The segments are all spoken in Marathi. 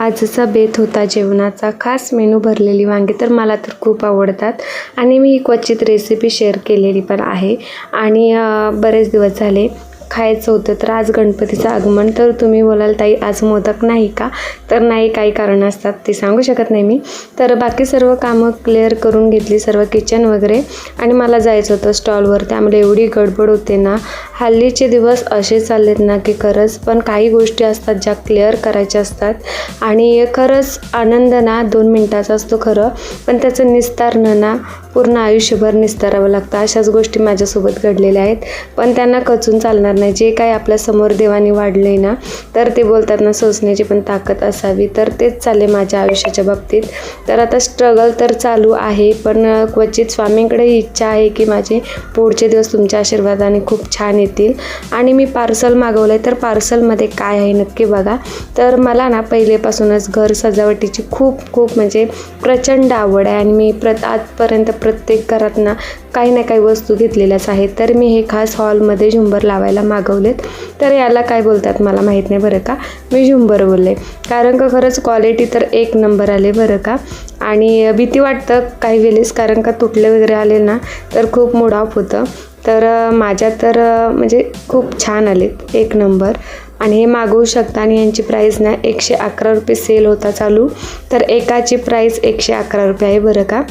आजचा बेत होता जेवणाचा खास मेनू भरलेली वांगी. तर मला तर खूप आवडतात आणि मी क्वचित रेसिपी शेअर केलेली पण आहे आणि बरेच दिवस झाले खायचं होतं. तर आज गणपतीचं आगमन. तर तुम्ही बोलाल ताई आज मोदक नाही का? तर नाही, काही कारण असतात ते सांगू शकत नाही मी. तर बाकी सर्व कामं क्लिअर करून घेतली, सर्व किचन वगैरे, आणि मला जायचं होतं स्टॉलवर. त्यामुळे एवढी गडबड होते ना. हल्लीचे दिवस असे चाललेत ना की खरंच, पण काही गोष्टी असतात ज्या क्लिअर करायच्या असतात आणि खरंच आनंद ना 2 मिनटाचा असतो खरं, पण त्याचं निस्तारणं ना पूर्ण आयुष्यभर निस्तारावं लागतं. अशाच गोष्टी माझ्यासोबत घडलेल्या आहेत, पण त्यांना कचून चालणार नाही. जे काही आपल्यासमोर देवाने वाढलं आहे ना, तर ते बोलतात ना सोसण्याची पण ताकद असावी. तर तेच चालले माझ्या आयुष्याच्या बाबतीत. तर आता स्ट्रगल तर चालू आहे, पण क्वचित स्वामींकडे इच्छा आहे की माझे पुढचे दिवस तुमच्या आशीर्वादाने खूप छान येतील. आणि मी पार्सल मागवलं आहे, तर पार्सलमध्ये काय आहे नक्की बघा. तर मला ना पहिलेपासूनच घर सजावटीची खूप म्हणजे प्रचंड आवड आहे आणि मी आजपर्यंत प्रत्येक घरात ना काही ना काही वस्तू घेतलेल्याच आहेत. तर मी हे खास हॉलमध्ये झुंबर लावायला मागवलेत. तर याला काय बोलतात मला माहीत नाही बरं का, मी झुंबर बोलले, कारण का खरंच क्वालिटी तर 1 नंबर आले बरं का. आणि भीती वाटतं काही वेळेस, कारण का तुटले वगैरे आले ना तर खूप मूड ऑफ होतं. तर माझ्या तर म्हणजे खूप छान आलेत, 1 नंबर. आणि हे मागवू शकता. आणि यांची प्राईस ना 111 रुपये सेल होता चालू, तर एकाची प्राईस 111 रुपये आहे बरं का.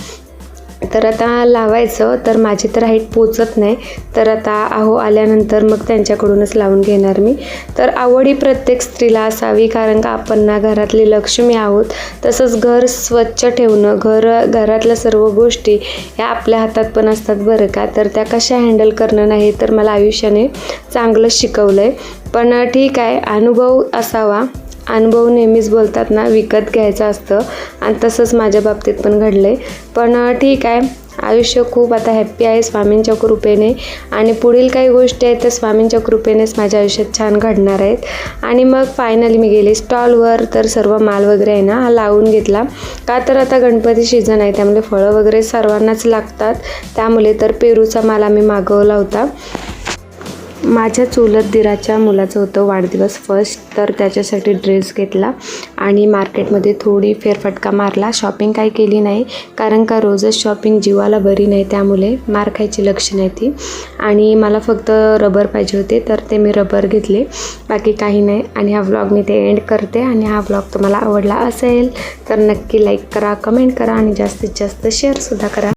तर आता लावायचं, तर माझी तर हाईट पोचत नाही, तर आता आल्यानंतर मग त्यांच्याकडूनच लावून घेणार मी. तर आवड ही प्रत्येक स्त्रीला असावी, कारण का आपण ना घरातली लक्ष्मी आहोत. तसंच घर स्वच्छ ठेवणं, घरातल्या सर्व गोष्टी ह्या आपल्या हातात पण असतात बरं का. तर त्या कशा हँडल करणं नाही, तर मला आयुष्याने चांगलं शिकवलं आहे. पण ठीक आहे, अनुभव असावा. अनुभव नेहमीच बोलतात ना विकत घ्यायचं असतं, आणि तसंच माझ्या बाबतीत पण घडलं आहे. पण ठीक आहे, आयुष्य खूप आता हॅप्पी आहे स्वामींच्या कृपेने, आणि पुढील काही गोष्टी आहेत तर स्वामींच्या कृपेनेच माझ्या आयुष्यात छान घडणार आहेत. आणि मग फायनली मी गेले स्टॉलवर. तर सर्व माल वगैरे आहे ना हा लावून घेतला, का तर आता गणपती सीझन आहे, त्यामुळे फळं वगैरे सर्वांनाच लागतात. त्यामुळे तर पेरूचा माल आम्ही मागवला होता. माझ्या चुलत दिराच्या मुलाचं होतं वाढदिवस फर्स्ट, तर त्याच्यासाठी ड्रेस घेतला आणि मार्केटमध्ये थोडी फेरफटका मारला. शॉपिंग काही केली नाही, कारण का रोजच शॉपिंग जीवाला बरी नाही, त्यामुळे मार खायची लक्षणं आहे ती. आणि मला फक्त रबर पाहिजे होते, तर ते मी रबर घेतले, बाकी काही नाही. आणि हा व्लॉग मी ते एंड करते. आणि हा व्लॉग तुम्हाला आवडला असेल तर नक्की लाईक करा, कमेंट करा आणि जास्तीत जास्त शेअरसुद्धा करा.